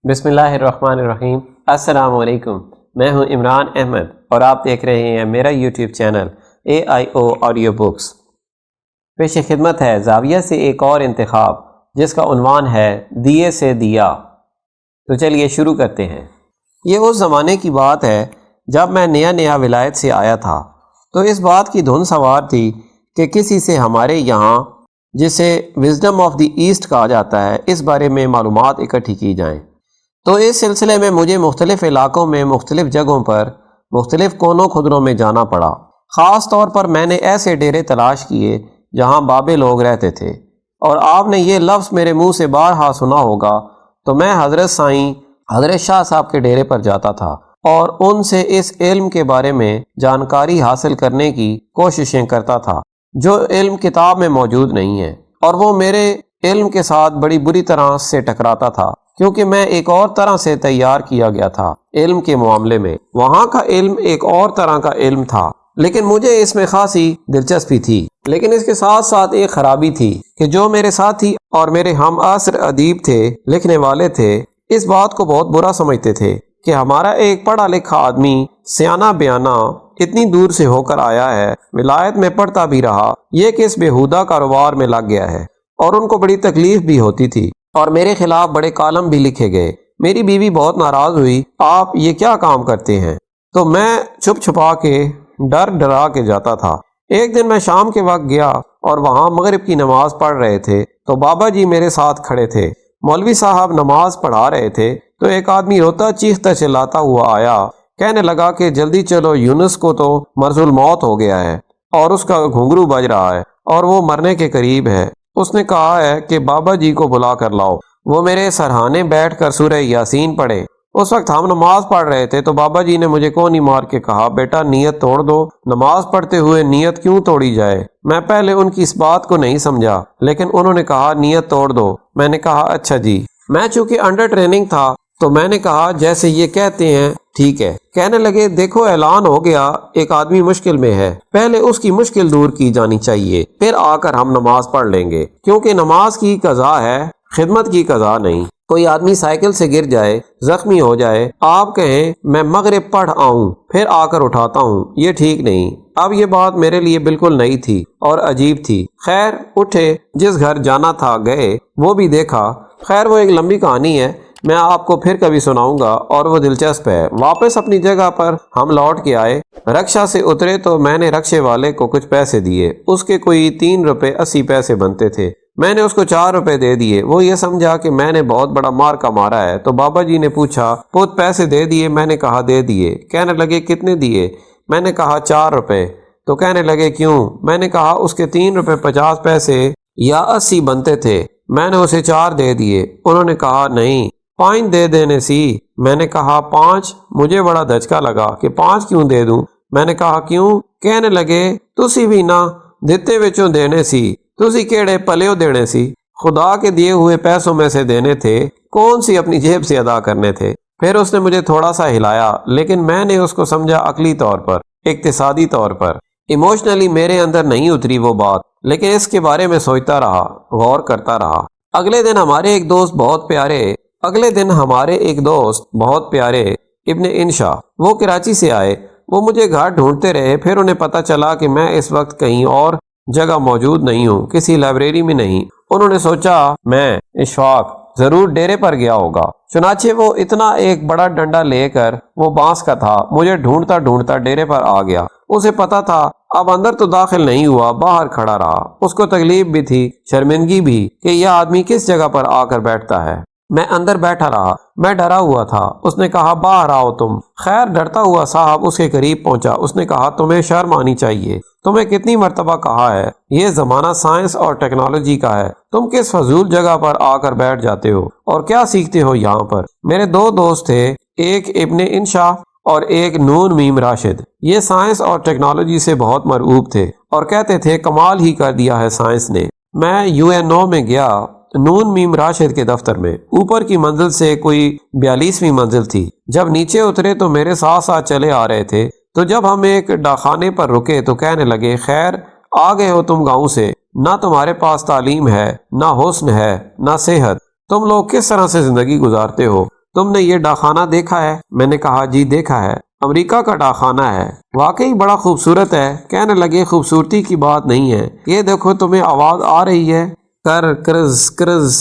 بسم اللہ الرحمن الرحیم۔ السلام علیکم، میں ہوں عمران احمد اور آپ دیکھ رہے ہیں میرا YouTube channel AIO audio books. پیش خدمت ہے زاویہ سے ایک اور انتخاب جس کا عنوان ہے دیے سے دیا۔ تو چلیے شروع کرتے ہیں۔ یہ اس زمانے کی بات ہے جب میں نیا ولایت سے آیا تھا، تو اس بات کی دھن سوار تھی کہ کسی سے ہمارے یہاں، جسے وزڈم آف دی ایسٹ کہا جاتا ہے، اس بارے میں معلومات اکٹھی کی جائیں۔ تو اس سلسلے میں مجھے مختلف علاقوں میں مختلف جگہوں پر مختلف کونوں خدروں میں جانا پڑا۔ خاص طور پر میں نے ایسے ڈیرے تلاش کیے جہاں بابے لوگ رہتے تھے، اور آپ نے یہ لفظ میرے منہ سے بارہا سنا ہوگا، تو میں حضرت سائیں حضرت شاہ صاحب کے ڈیرے پر جاتا تھا اور ان سے اس علم کے بارے میں جانکاری حاصل کرنے کی کوششیں کرتا تھا جو علم کتاب میں موجود نہیں ہے، اور وہ میرے علم کے ساتھ بڑی بری طرح سے ٹکراتا تھا، کیونکہ میں ایک اور طرح سے تیار کیا گیا تھا علم کے معاملے میں۔ وہاں کا علم ایک اور طرح کا علم تھا، لیکن مجھے اس میں خاصی دلچسپی تھی۔ لیکن اس کے ساتھ ساتھ ایک خرابی تھی کہ جو میرے ساتھی اور میرے ہم عصر ادیب تھے، لکھنے والے تھے، اس بات کو بہت برا سمجھتے تھے کہ ہمارا ایک پڑھا لکھا آدمی سیانہ بیانہ اتنی دور سے ہو کر آیا ہے، ولایت میں پڑھتا بھی رہا، یہ کس بےہودہ کاروبار میں لگ گیا ہے۔ اور ان کو بڑی تکلیف بھی ہوتی تھی اور میرے خلاف بڑے کالم بھی لکھے گئے۔ میری بیوی بہت ناراض ہوئی، آپ یہ کیا کام کرتے ہیں؟ تو میں چھپ چھپا کے ڈرا کے جاتا تھا۔ ایک دن میں شام کے وقت گیا اور وہاں مغرب کی نماز پڑھ رہے تھے، تو بابا جی میرے ساتھ کھڑے تھے۔ مولوی صاحب نماز پڑھا رہے تھے تو ایک آدمی روتا چیختا چلاتا ہوا آیا، کہنے لگا کہ جلدی چلو، یونس کو تو مرض الموت ہو گیا ہے اور اس کا گھنگرو بج رہا ہے اور وہ مرنے کے قریب ہے۔ اس نے کہا ہے کہ بابا جی کو بلا کر لاؤ، وہ میرے سرہانے بیٹھ کر سورہ یاسین پڑھے۔ اس وقت ہم نماز پڑھ رہے تھے تو بابا جی نے مجھے کونی مار کے کہا، بیٹا نیت توڑ دو، نماز پڑھتے ہوئے نیت کیوں توڑی جائے؟ میں پہلے ان کی اس بات کو نہیں سمجھا، لیکن انہوں نے کہا نیت توڑ دو۔ میں نے کہا اچھا جی۔ میں چونکہ انڈر ٹریننگ تھا تو میں نے کہا جیسے یہ کہتے ہیں ٹھیک ہے۔ کہنے لگے دیکھو اعلان ہو گیا، ایک آدمی مشکل میں ہے، پہلے اس کی مشکل دور کی جانی چاہیے، پھر آ کر ہم نماز پڑھ لیں گے، کیونکہ نماز کی قضا ہے، خدمت کی قضا نہیں۔ کوئی آدمی سائیکل سے گر جائے، زخمی ہو جائے، آپ کہیں میں مغرب پڑھ آؤں پھر آ کر اٹھاتا ہوں، یہ ٹھیک نہیں۔ اب یہ بات میرے لیے بالکل نئی تھی اور عجیب تھی۔ خیر اٹھے، جس گھر جانا تھا گئے، وہ بھی دیکھا۔ خیر وہ ایک لمبی کہانی ہے، میں آپ کو پھر کبھی سناؤں گا اور وہ دلچسپ ہے۔ واپس اپنی جگہ پر ہم لوٹ کے آئے، رکشہ سے اترے تو میں نے رکشے والے کو کچھ پیسے دیے، اس کے کوئی 3 روپے 80 پیسے بنتے تھے۔ میں نے اس کو 4 روپے دے دیے۔ وہ یہ سمجھا کہ میں نے بہت بڑا مار کا مارا ہے، تو بابا جی نے پوچھا پوت پیسے دے دیے؟ میں نے کہا دے دیے۔ کہنے لگے کتنے دیے؟ میں نے کہا 4 روپے۔ تو کہنے لگے کیوں؟ میں نے کہا اس کے 3 روپے 50 پیسے یا 80 بنتے تھے، میں نے اسے 4 دے دیے۔ انہوں نے کہا نہیں 5 دے دینے سی۔ میں نے کہا 5؟ مجھے بڑا دھچکا لگا کہ 5 کیوں دے دوں؟ میں نے کہا کیوں؟ کہنے لگے تسی بھی نہ دیتے وچوں دینے سی، تسی کیڑے پلیو دینے سی، خدا کے دیے ہوئے پیسوں میں سے دینے تھے، کون سی اپنی جیب سے ادا کرنے تھے۔ پھر اس نے مجھے تھوڑا سا ہلایا، لیکن میں نے اس کو سمجھا عقلی طور پر، اقتصادی طور پر، ایموشنلی میرے اندر نہیں اتری وہ بات، لیکن اس کے بارے میں سوچتا رہا، غور کرتا رہا۔ اگلے دن ہمارے ایک دوست بہت پیارے ابن انشا، وہ کراچی سے آئے۔ وہ مجھے گھر ڈھونڈتے رہے، پھر انہیں پتہ چلا کہ میں اس وقت کہیں اور جگہ موجود نہیں ہوں، کسی لائبریری میں نہیں۔ انہوں نے سوچا میں اشفاق ضرور ڈیرے پر گیا ہوگا، چنانچہ وہ اتنا ایک بڑا ڈنڈا لے کر، وہ بانس کا تھا، مجھے ڈھونڈتا ڈھونڈتا ڈیرے پر آ گیا۔ اسے پتا تھا اب اندر تو داخل نہیں ہوا، باہر کھڑا رہا۔ اس کو تکلیف بھی تھی، شرمندگی بھی کہ یہ آدمی کس جگہ پر آ کر بیٹھتا ہے۔ میں اندر بیٹھا رہا، میں ڈرا ہوا تھا۔ اس نے کہا باہر آؤ تم۔ خیر ڈرتا ہوا صاحب اس کے قریب پہنچا۔ اس نے کہا تمہیں شرم آنی چاہیے، تمہیں کتنی مرتبہ کہا ہے یہ زمانہ سائنس اور ٹیکنالوجی کا ہے، تم کس فضول جگہ پر آ کر بیٹھ جاتے ہو اور کیا سیکھتے ہو یہاں پر؟ میرے 2 دوست تھے، ایک ابن انشا اور ایک نون میم راشد۔ یہ سائنس اور ٹیکنالوجی سے بہت مرعوب تھے اور کہتے تھے کمال ہی کر دیا ہے سائنس نے۔ میں UNO میں گیا، نون میم راشد کے دفتر میں، اوپر کی منزل سے کوئی 42ویں منزل تھی۔ جب نیچے اترے تو میرے ساتھ ساتھ چلے آ رہے تھے، تو جب ہم ایک ڈاکخانے پر رکے تو کہنے لگے خیر آ گئے ہو تم گاؤں سے، نہ تمہارے پاس تعلیم ہے، نہ حسن ہے، نہ صحت، تم لوگ کس طرح سے زندگی گزارتے ہو؟ تم نے یہ ڈاکخانہ دیکھا ہے؟ میں نے کہا جی دیکھا ہے، امریکہ کا ڈاکخانہ ہے، واقعی بڑا خوبصورت ہے۔ کہنے لگے خوبصورتی کی بات نہیں ہے، یہ دیکھو تمہیں آواز آ رہی ہے، کرز کرز،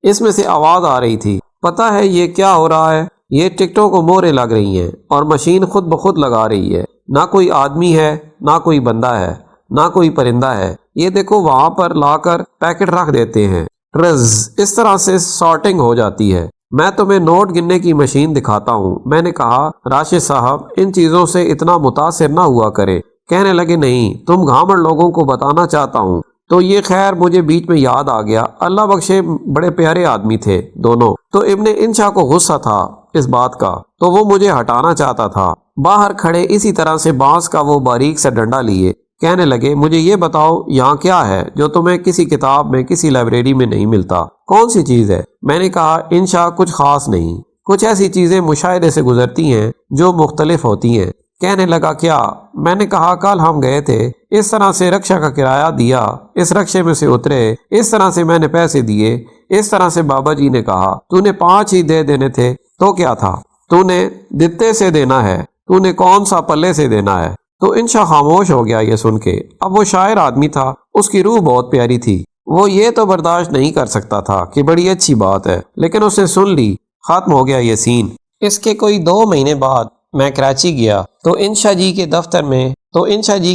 اس میں سے آواز آ رہی تھی۔ پتہ ہے یہ کیا ہو رہا ہے؟ یہ ٹکٹوں کو مورے لگ رہی ہیں اور مشین خود بخود لگا رہی ہے، نہ کوئی آدمی ہے، نہ کوئی بندہ ہے، نہ کوئی پرندہ ہے، یہ دیکھو وہاں پر لا کر پیکٹ رکھ دیتے ہیں، رز اس طرح سے سارٹنگ ہو جاتی ہے۔ میں تمہیں نوٹ گننے کی مشین دکھاتا ہوں۔ میں نے کہا راشد صاحب ان چیزوں سے اتنا متاثر نہ ہوا کرے۔ کہنے لگے نہیں، تم گھامڑ لوگوں کو بتانا چاہتا ہوں تو یہ خیر مجھے بیچ میں یاد آ گیا، اللہ بخشے بڑے پیارے آدمی تھے دونوں، تو ابن انشا کو غصہ تھا اس بات کا، تو وہ مجھے ہٹانا چاہتا تھا۔ باہر کھڑے اسی طرح سے بانس کا وہ باریک سا ڈنڈا لیے، کہنے لگے مجھے یہ بتاؤ یہاں کیا ہے جو تمہیں کسی کتاب میں کسی لائبریری میں نہیں ملتا؟ کون سی چیز ہے؟ میں نے کہا انشا کچھ خاص نہیں، کچھ ایسی چیزیں مشاہدے سے گزرتی ہیں جو مختلف ہوتی ہیں۔ کہنے لگا کیا؟ میں نے کہا کل ہم گئے تھے، اس طرح سے رکشہ کا کرایہ دیا، اس رکشے میں سے اترے، اس طرح سے میں نے پیسے دیے، اس طرح سے بابا جی نے کہا تو نے 5 ہی دے دینے تھے، تو کیا تھا؟ تو نے دتے سے دینا ہے، تو نے کون سا پلے سے دینا ہے؟ تو انشا خاموش ہو گیا یہ سن کے۔ اب وہ شاعر آدمی تھا، اس کی روح بہت پیاری تھی، وہ یہ تو برداشت نہیں کر سکتا تھا کہ بڑی اچھی بات ہے، لیکن اس نے سن لی۔ ختم ہو گیا یہ سین۔ اس کے کوئی 2 مہینے بعد میں کراچی گیا تو انشا جی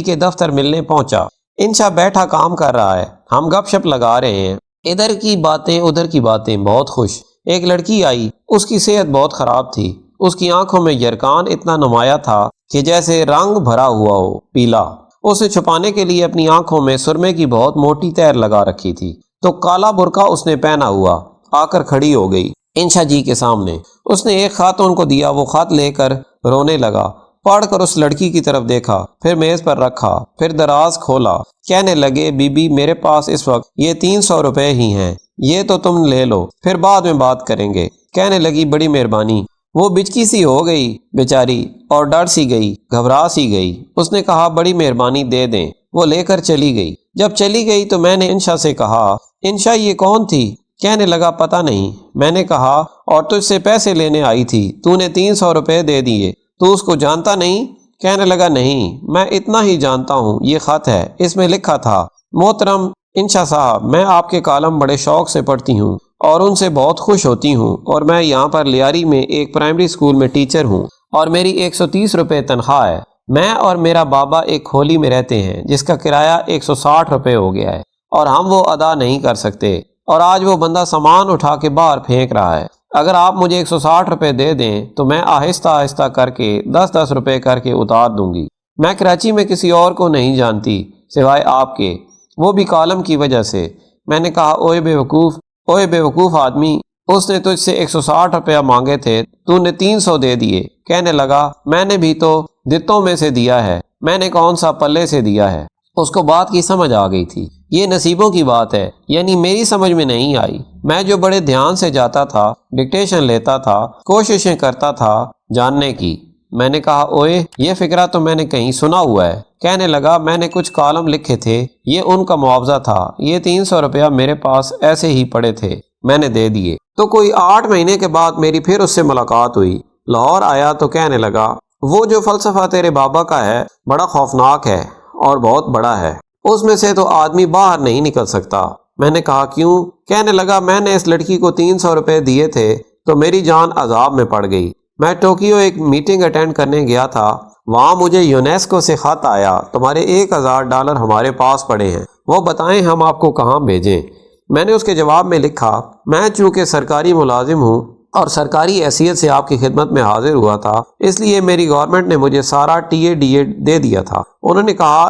کے دفتر ملنے پہنچا۔ انشا بیٹھا کام کر رہا ہے، ہم گپ شپ لگا رہے ہیں، ادھر کی باتیں ادھر کی باتیں، بہت خوش۔ ایک لڑکی آئی، اس کی صحت بہت خراب تھی، اس کی آنکھوں میں یرکان اتنا نمایاں تھا کہ جیسے رنگ بھرا ہوا ہو پیلا۔ اسے چھپانے کے لیے اپنی آنکھوں میں سرمے کی بہت موٹی تیر لگا رکھی تھی، تو کالا برقع اس نے پہنا ہوا آ کر کھڑی ہو گئی انشا جی کے سامنے۔ اس نے ایک خط ان کو دیا، وہ خط لے کر رونے لگا، پڑھ کر اس لڑکی کی طرف دیکھا، پھر میز پر رکھا، پھر دراز کھولا۔ کہنے لگے بی بی میرے پاس اس وقت یہ 300 روپے ہی ہیں، یہ تو تم لے لو، پھر بعد میں بات کریں گے۔ کہنے لگی بڑی مہربانی۔ وہ بچکی سی ہو گئی بیچاری اور ڈر سی گئی، گھبرا سی گئی۔ اس نے کہا بڑی مہربانی دے دیں۔ وہ لے کر چلی گئی۔ جب چلی گئی تو میں نے انشا سے کہا انشا یہ کون تھی؟ کہنے لگا پتہ نہیں۔ میں نے کہا اور تجھ سے پیسے لینے آئی تھی، تو نے 300 روپے دے دیے، تو اس کو جانتا نہیں؟ کہنے لگا نہیں، میں اتنا ہی جانتا ہوں، یہ خط ہے، اس میں لکھا تھا محترم انشا صاحب، میں آپ کے کالم بڑے شوق سے پڑھتی ہوں اور ان سے بہت خوش ہوتی ہوں، اور میں یہاں پر لیاری میں ایک پرائمری اسکول میں ٹیچر ہوں اور میری 130 روپے تنخواہ ہے۔ میں اور میرا بابا ایک کھولی میں رہتے ہیں جس کا کرایہ 160 روپے ہو گیا ہے اور ہم وہ ادا نہیں کر سکتے، اور آج وہ بندہ سامان اٹھا کے باہر پھینک رہا ہے۔ اگر آپ مجھے 160 روپے دے دیں تو میں آہستہ آہستہ کر کے 10-10 روپے کر کے اتار دوں گی۔ میں کراچی میں کسی اور کو نہیں جانتی سوائے آپ کے، وہ بھی کالم کی وجہ سے۔ میں نے کہا اوئے بے وقوف آدمی، اس نے تجھ سے 160 روپیہ مانگے تھے، تو نے 300 دے دیے۔ کہنے لگا میں نے بھی تو دتوں میں سے دیا ہے، میں نے کون سا پلے سے دیا ہے۔ اس کو بات کی سمجھ آ گئی تھی، یہ نصیبوں کی بات ہے، یعنی میری سمجھ میں نہیں آئی۔ میں جو بڑے دھیان سے جاتا تھا، ڈکٹیشن لیتا تھا، کوششیں کرتا تھا جاننے کی۔ میں نے کہا اوئے یہ فقرہ تو میں نے کہیں سنا ہوا ہے۔ کہنے لگا میں نے کچھ کالم لکھے تھے، یہ ان کا معاوضہ تھا، یہ 300 روپیہ میرے پاس ایسے ہی پڑے تھے، میں نے دے دیے۔ تو کوئی 8 مہینے کے بعد میری پھر اس سے ملاقات ہوئی۔ لاہور آیا تو کہنے لگا وہ جو فلسفہ تیرے بابا کا ہے بڑا خوفناک ہے اور بہت بڑا ہے، اس میں سے تو آدمی باہر نہیں نکل سکتا۔ میں نے کہا کیوں؟ کہنے لگا میں نے اس لڑکی کو 300 روپے دیے تھے تو میری جان عذاب میں پڑ گئی۔ میں ٹوکیو ایک میٹنگ اٹینڈ کرنے گیا تھا، وہاں مجھے یونیسکو سے خط آیا، تمہارے $1000 ہمارے پاس پڑے ہیں، وہ بتائیں ہم آپ کو کہاں بھیجیں۔ میں نے اس کے جواب میں لکھا میں چونکہ سرکاری ملازم ہوں اور سرکاری حیثیت سے آپ کی خدمت میں حاضر ہوا تھا، اس لیے میری گورنمنٹ نے مجھے سارا TA دے دیا تھا۔ انہوں نے کہا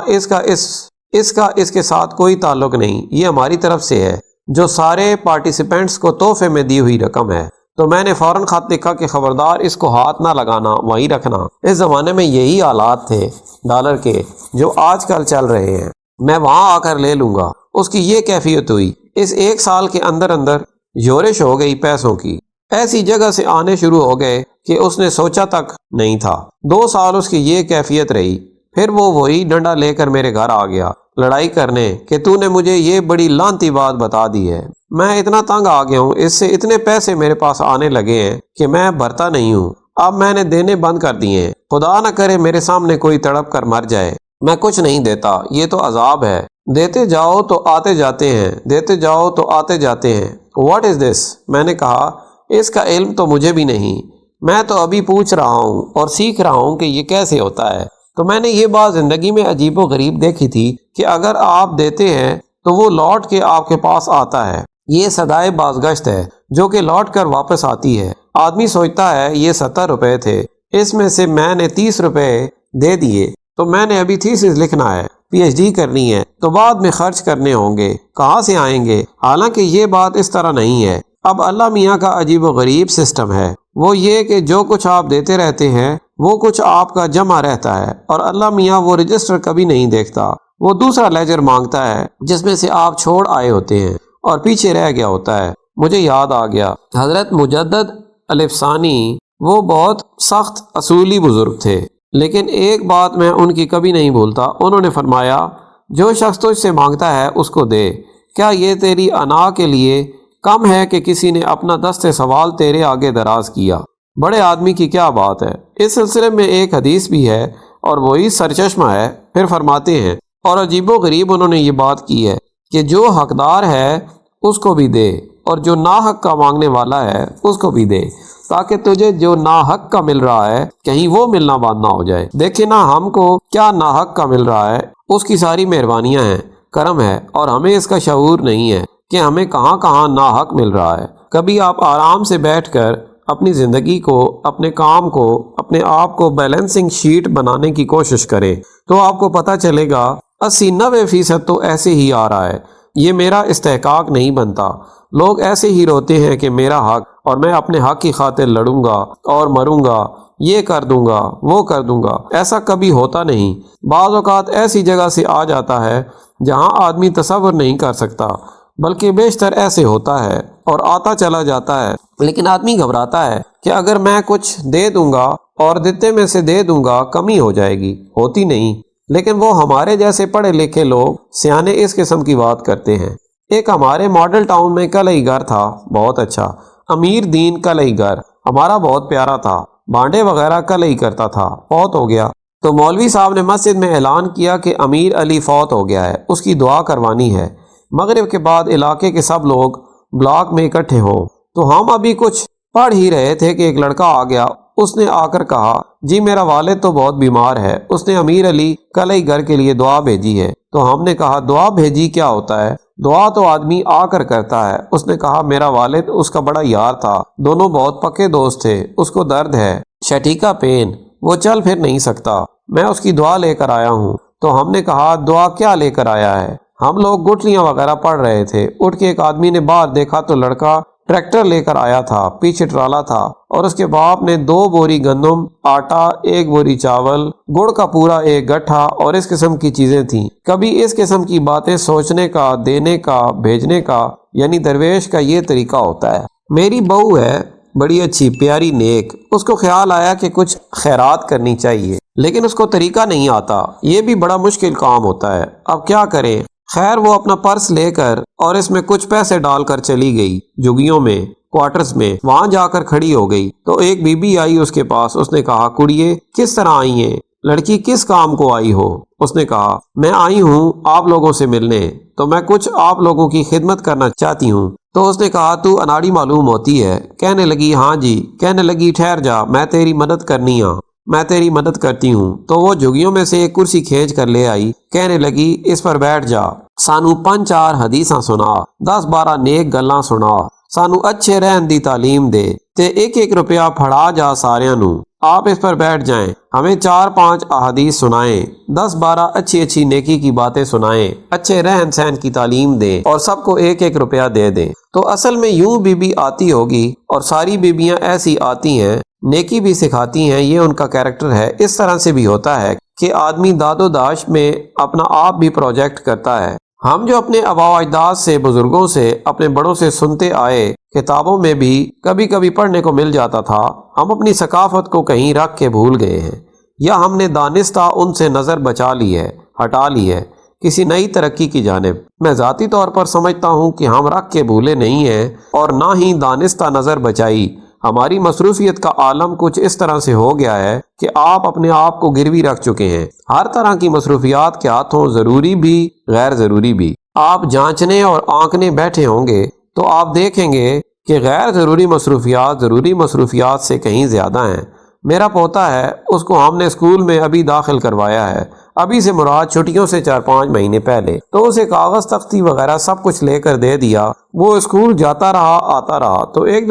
اس کے ساتھ کوئی تعلق نہیں، یہ ہماری طرف سے ہے، جو سارے پارٹیسپینٹس کو تحفے میں دی ہوئی رقم ہے۔ تو میں نے فوراً خط لکھا کہ خبردار اس کو ہاتھ نہ لگانا، وہیں رکھنا۔ اس زمانے میں یہی حالات تھے ڈالر کے جو آج کل چل رہے ہیں، میں وہاں آ کر لے لوں گا۔ اس کی یہ کیفیت ہوئی، اس 1 سال کے اندر یورش ہو گئی پیسوں کی، ایسی جگہ سے آنے شروع ہو گئے کہ اس نے سوچا تک نہیں تھا۔ 2 سال اس کی یہ کیفیت رہی، پھر وہ وہی ڈنڈا لے کر میرے گھر آ گیا لڑائی کرنے کہ تو نے مجھے یہ بڑی لانتی بات بتا دی ہے۔ میں اتنا تنگ آ گیا ہوں، اس سے اتنے پیسے میرے پاس آنے لگے ہیں کہ میں بھرتا نہیں ہوں، اب میں نے دینے بند کر دیے ہیں، خدا نہ کرے میرے سامنے کوئی تڑپ کر مر جائے، میں کچھ نہیں دیتا، یہ تو عذاب ہے، دیتے جاؤ تو آتے جاتے ہیں، دیتے جاؤ تو آتے جاتے ہیں۔ واٹ از دس؟ میں نے کہا اس کا علم تو مجھے بھی نہیں، میں تو ابھی پوچھ رہا ہوں اور سیکھ رہا ہوں کہ یہ کیسے ہوتا ہے۔ تو میں نے یہ بات زندگی میں عجیب و غریب دیکھی تھی کہ اگر آپ دیتے ہیں تو وہ لوٹ کے آپ کے پاس آتا ہے، یہ صدائے بازگشت ہے جو کہ لوٹ کر واپس آتی ہے۔ آدمی سوچتا ہے یہ 70 روپے تھے، اس میں سے میں نے 30 روپے دے دیے، تو میں نے ابھی تھیسس لکھنا ہے، پی ایچ ڈی کرنی ہے، تو بعد میں خرچ کرنے ہوں گے، کہاں سے آئیں گے؟ حالانکہ یہ بات اس طرح نہیں ہے۔ اب اللہ میاں کا عجیب و غریب سسٹم ہے، وہ یہ کہ جو کچھ آپ دیتے رہتے ہیں وہ کچھ آپ کا جمع رہتا ہے، اور اللہ میاں وہ رجسٹر کبھی نہیں دیکھتا، وہ دوسرا لیجر مانگتا ہے جس میں سے آپ چھوڑ آئے ہوتے ہیں اور پیچھے رہ گیا ہوتا ہے۔ مجھے یاد آ گیا حضرت مجدد الف ثانی، وہ بہت سخت اصولی بزرگ تھے، لیکن ایک بات میں ان کی کبھی نہیں بھولتا، انہوں نے فرمایا جو شخص تجھ سے مانگتا ہے اس کو دے، کیا یہ تیری انا کے لیے کم ہے کہ کسی نے اپنا دست سوال تیرے آگے دراز کیا؟ بڑے آدمی کی کیا بات ہے۔ اس سلسلے میں ایک حدیث بھی ہے اور وہی سرچشمہ ہے۔ پھر فرماتے ہیں اور عجیب و غریب انہوں نے یہ بات کی ہے کہ جو حقدار ہے اس کو بھی دے اور جو ناحق کا مانگنے والا ہے اس کو بھی دے، تاکہ تجھے جو ناحق کا مل رہا ہے کہیں وہ ملنا بند نہ ہو جائے۔ دیکھیں نا ہم کو کیا ناحق کا مل رہا ہے، اس کی ساری مہربانیاں ہیں، کرم ہے، اور ہمیں اس کا شعور نہیں ہے کہ ہمیں کہاں کہاں ناحق مل رہا ہے۔ کبھی آپ آرام سے بیٹھ کر اپنی زندگی کو، اپنے کام کو، اپنے آپ کو بیلنسنگ شیٹ بنانے کی کوشش کریں تو آپ کو پتہ چلے گا 80-90% تو ایسے ہی آ رہا ہے۔ یہ میرا استحقاق نہیں بنتا، لوگ ایسے ہی روتے ہیں کہ میرا حق، اور میں اپنے حق کی خاطر لڑوں گا اور مروں گا، یہ کر دوں گا، وہ کر دوں گا۔ ایسا کبھی ہوتا نہیں۔ بعض اوقات ایسی جگہ سے آ جاتا ہے جہاں آدمی تصور نہیں کر سکتا، بلکہ بیشتر ایسے ہوتا ہے اور آتا چلا جاتا ہے، لیکن آدمی گھبراتا ہے کہ اگر میں کچھ دے دوں گا اور دیتے میں سے دے دوں گا کمی ہو جائے گی، ہوتی نہیں۔ لیکن وہ ہمارے جیسے پڑھے لکھے لوگ سیانے اس قسم کی بات کرتے ہیں۔ ایک ہمارے ماڈل ٹاؤن میں کلئی گھر تھا، بہت اچھا، امیر دین کلئی گھر، ہمارا بہت پیارا تھا، بانڈے وغیرہ کلئی کرتا تھا، فوت ہو گیا۔ تو مولوی صاحب نے مسجد میں اعلان کیا کہ امیر علی فوت ہو گیا ہے، اس کی دعا کروانی ہے۔ مغرب کے بعد علاقے کے سب لوگ بلاک میں اکٹھے ہوں، تو ہم ابھی کچھ پڑھ ہی رہے تھے کہ ایک لڑکا آ گیا، اس نے آ کر کہا جی میرا والد تو بہت بیمار ہے، اس نے امیر علی کلئی گھر کے لیے دعا بھیجی ہے۔ تو ہم نے کہا دعا بھیجی کیا ہوتا ہے؟ دعا تو آدمی آ کر کرتا ہے۔ اس نے کہا میرا والد اس کا بڑا یار تھا، دونوں بہت پکے دوست تھے، اس کو درد ہے، شٹیکا پین، وہ چل پھر نہیں سکتا، میں اس کی دعا لے کر آیا ہوں۔ تو ہم نے کہا دعا کیا لے کر آیا ہے؟ ہم لوگ گٹلیاں وغیرہ پڑھ رہے تھے، اٹھ کے ایک آدمی نے باہر دیکھا تو لڑکا ٹریکٹر لے کر آیا تھا، پیچھے ٹرالا تھا، اور اس کے باپ نے 2 بوری گندم، آٹا، 1 بوری چاول، گڑ کا پورا 1 گٹھا اور اس قسم کی چیزیں تھیں۔ کبھی اس قسم کی باتیں سوچنے کا، دینے کا، بھیجنے کا، یعنی درویش کا یہ طریقہ ہوتا ہے۔ میری بہو ہے بڑی اچھی، پیاری، نیک، اس کو خیال آیا کہ کچھ خیرات کرنی چاہیے، لیکن اس کو طریقہ نہیں آتا، یہ بھی بڑا مشکل کام ہوتا ہے۔ اب کیا کریں؟ خیر وہ اپنا پرس لے کر اور اس میں کچھ پیسے ڈال کر چلی گئی جھگیوں میں، کوارٹرز میں، وہاں جا کر کھڑی ہو گئی تو ایک بی بی آئی اس کے پاس، اس نے کہا کڑیے کس طرح آئی ہیں؟ لڑکی کس کام کو آئی ہو؟ اس نے کہا میں آئی ہوں آپ لوگوں سے ملنے، تو میں کچھ آپ لوگوں کی خدمت کرنا چاہتی ہوں۔ تو اس نے کہا تو اناڑی معلوم ہوتی ہے۔ کہنے لگی ہاں جی، کہنے لگی ٹھہر جا، میں تیری مدد کرنی ہاں، میں تیری مدد کرتی ہوں۔ تو وہ جھگیوں میں سے ایک کرسی کھینچ کر لے آئی، کہنے لگی اس پر بیٹھ جا، سانو 5-4 حدیثاں سنا، 10-12 نیک گلاں سنا، سانو اچھے رہن دی تعلیم دے، تے 1-1 روپیہ پھڑا جا ساریاں نو، آپ اس پر بیٹھ جائیں، ہمیں 4-5 احادیث سنائیں، 10-12 اچھی نیکی کی باتیں سنائیں، اچھے رہن سہن کی تعلیم دیں اور سب کو 1-1 روپیہ دے دیں۔ تو اصل میں یوں بی بی آتی ہوگی، اور ساری بیبیاں ایسی آتی ہیں، نیکی بھی سکھاتی ہیں، یہ ان کا کیریکٹر ہے۔ اس طرح سے بھی ہوتا ہے کہ آدمی داد و داشت میں اپنا آپ بھی پروجیکٹ کرتا ہے۔ ہم جو اپنے آباء و اجداد سے، بزرگوں سے، اپنے بڑوں سے سنتے آئے، کتابوں میں بھی کبھی کبھی پڑھنے کو مل جاتا تھا، ہم اپنی ثقافت کو کہیں رکھ کے بھول گئے ہیں، یا ہم نے دانستہ ان سے نظر بچا لی ہے، ہٹا لی ہے کسی نئی ترقی کی جانب۔ میں ذاتی طور پر سمجھتا ہوں کہ ہم رکھ کے بھولے نہیں ہیں اور نہ ہی دانستہ نظر بچائی۔ ہماری مصروفیت کا عالم کچھ اس طرح سے ہو گیا ہے کہ آپ اپنے آپ کو گروی رکھ چکے ہیں، ہر طرح کی مصروفیات کے ہاتھوں، ضروری بھی غیر ضروری بھی۔ آپ جانچنے اور آنکنے بیٹھے ہوں گے تو آپ دیکھیں گے کہ غیر ضروری مصروفیات ضروری مصروفیات سے کہیں زیادہ ہیں۔ میرا پوتا ہے، اس کو ہم نے اسکول میں ابھی داخل کروایا ہے، ابھی سے مراد چھٹیوں سے 4-5 مہینے پہلے، تو اسے کاغذ تختی وغیرہ سب کچھ لے کر دے دیا۔ وہ اسکول جاتا رہا آتا رہا تو ایک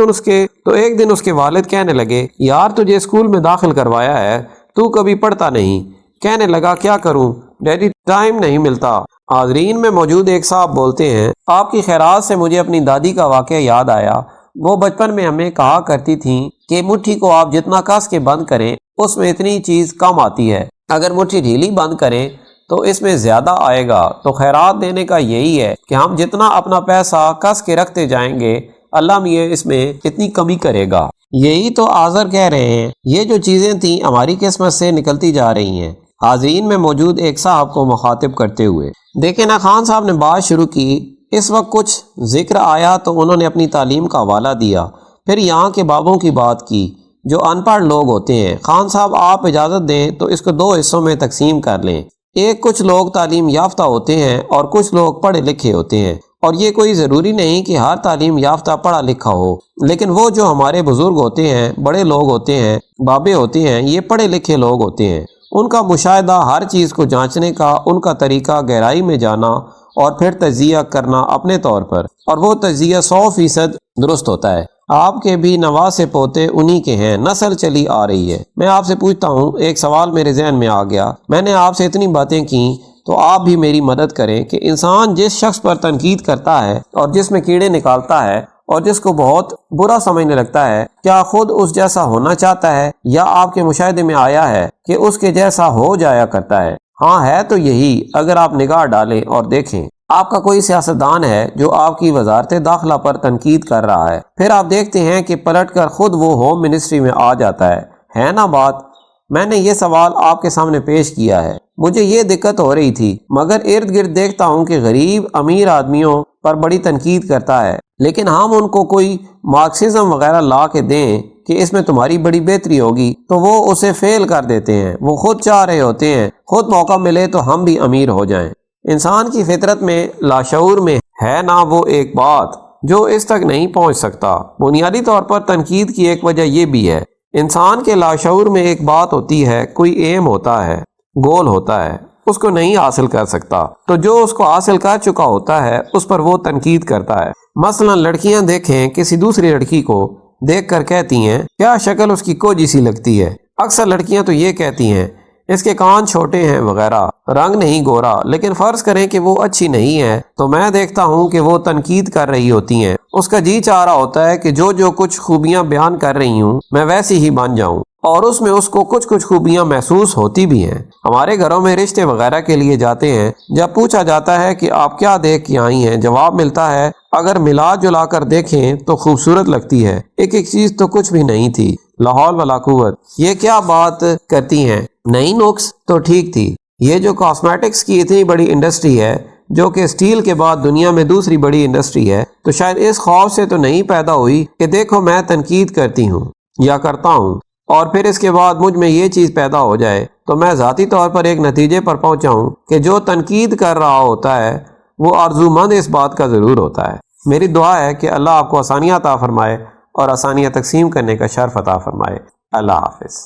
دن اس کے والد کہنے لگے، یار تجھے اسکول میں داخل کروایا ہے، تو کبھی پڑھتا نہیں۔ کہنے لگا کیا کروں ڈیڈی، ٹائم نہیں ملتا۔ حاضرین میں موجود ایک صاحب بولتے ہیں، آپ کی خیرات سے مجھے اپنی دادی کا واقعہ یاد آیا۔ وہ بچپن میں ہمیں کہا کرتی تھیں کہ مٹھی کو آپ جتنا کس کے بند کریں اس میں اتنی چیز کم آتی ہے، اگر مٹھی ڈھیلی بند کریں تو اس میں زیادہ آئے گا۔ تو خیرات دینے کا یہی ہے کہ ہم جتنا اپنا پیسہ کس کے رکھتے جائیں گے، اللہ میاں اس میں اتنی کمی کرے گا۔ یہی تو آذر کہہ رہے ہیں، یہ جو چیزیں تھیں ہماری قسمت سے نکلتی جا رہی ہیں۔ حاضرین میں موجود ایک صاحب کو مخاطب کرتے ہوئے، دیکھیں نا خان صاحب نے بات شروع کی، اس وقت کچھ ذکر آیا تو انہوں نے اپنی تعلیم کا حوالہ دیا، پھر یہاں کے بابوں کی بات کی جو ان پڑھ لوگ ہوتے ہیں۔ خان صاحب آپ اجازت دیں تو اس کو 2 حصوں میں تقسیم کر لیں۔ کچھ لوگ تعلیم یافتہ ہوتے ہیں اور کچھ لوگ پڑھے لکھے ہوتے ہیں، اور یہ کوئی ضروری نہیں کہ ہر تعلیم یافتہ پڑھا لکھا ہو، لیکن وہ جو ہمارے بزرگ ہوتے ہیں، بڑے لوگ ہوتے ہیں، بابے ہوتے ہیں، یہ پڑھے لکھے لوگ ہوتے ہیں۔ ان کا مشاہدہ، ہر چیز کو جانچنے کا ان کا طریقہ، گہرائی میں جانا اور پھر تجزیہ کرنا اپنے طور پر، اور وہ تجزیہ 100% درست ہوتا ہے۔ آپ کے بھی نواسے پوتے انہی کے ہیں، نسل چلی آ رہی ہے۔ میں آپ سے پوچھتا ہوں، ایک سوال میرے ذہن میں آ گیا، میں نے آپ سے اتنی باتیں کی تو آپ بھی میری مدد کریں کہ انسان جس شخص پر تنقید کرتا ہے اور جس میں کیڑے نکالتا ہے اور جس کو بہت برا سمجھنے لگتا ہے، کیا خود اس جیسا ہونا چاہتا ہے یا آپ کے مشاہدے میں آیا ہے کہ اس کے جیسا ہو جایا کرتا ہے؟ ہاں ہے تو یہی، اگر آپ نگاہ ڈالیں اور دیکھیں۔ آپ کا کوئی سیاستدان ہے جو آپ کی وزارت داخلہ پر تنقید کر رہا ہے، پھر آپ دیکھتے ہیں کہ پلٹ کر خود وہ ہوم منسٹری میں آ جاتا ہے نا بات؟ میں نے یہ سوال آپ کے سامنے پیش کیا ہے، مجھے یہ دقت ہو رہی تھی، مگر ارد گرد دیکھتا ہوں کہ غریب امیر آدمیوں پر بڑی تنقید کرتا ہے، لیکن ہم ان کو کوئی مارکسزم وغیرہ لا کے دیں کہ اس میں تمہاری بڑی بہتری ہوگی تو وہ اسے فیل کر دیتے ہیں۔ وہ خود چاہ رہے ہوتے ہیں خود موقع ملے تو ہم بھی امیر ہو جائیں۔ انسان کی فطرت میں، لاشعور میں ہے نا وہ ایک بات جو اس تک نہیں پہنچ سکتا۔ بنیادی طور پر تنقید کی ایک وجہ یہ بھی ہے، انسان کے لاشعور میں ایک بات ہوتی ہے، کوئی ایم ہوتا ہے، گول ہوتا ہے، اس کو نہیں حاصل کر سکتا، تو جو اس کو حاصل کر چکا ہوتا ہے اس پر وہ تنقید کرتا ہے۔ مثلا لڑکیاں دیکھیں کسی دوسری لڑکی کو دیکھ کر کہتی ہیں کیا شکل اس کی کوجی سی لگتی ہے۔ اکثر لڑکیاں تو یہ کہتی ہیں اس کے کان چھوٹے ہیں وغیرہ، رنگ نہیں گورا، لیکن فرض کریں کہ وہ اچھی نہیں ہے تو میں دیکھتا ہوں کہ وہ تنقید کر رہی ہوتی ہیں، اس کا جی چاہ رہا ہوتا ہے کہ جو کچھ خوبیاں بیان کر رہی ہوں میں ویسی ہی بن جاؤں، اور اس میں اس کو کچھ خوبیاں محسوس ہوتی بھی ہیں۔ ہمارے گھروں میں رشتے وغیرہ کے لیے جاتے ہیں، جب پوچھا جاتا ہے کہ آپ کیا دیکھ کے آئی ہیں، جواب ملتا ہے اگر ملا جلا کر دیکھیں تو خوبصورت لگتی ہے، ایک چیز تو کچھ بھی نہیں تھی، لا حول ولا قوت۔ یہ کیا بات کرتی ہیں، نہیں نقص تو ٹھیک تھی۔ یہ جو کاسمیٹکس کی اتنی بڑی انڈسٹری ہے جو کہ اسٹیل کے بعد دنیا میں دوسری بڑی انڈسٹری ہے، تو شاید اس خوف سے تو نہیں پیدا ہوئی کہ دیکھو میں تنقید کرتی ہوں یا کرتا ہوں اور پھر اس کے بعد مجھ میں یہ چیز پیدا ہو جائے تو میں ذاتی طور پر ایک نتیجے پر پہنچا ہوں کہ جو تنقید کر رہا ہوتا ہے وہ آرزومند اس بات کا ضرور ہوتا ہے۔ میری دعا ہے کہ اللہ آپ کو آسانیاں عطا فرمائے اور آسانیاں تقسیم کرنے کا شرف عطا فرمائے۔ اللہ حافظ۔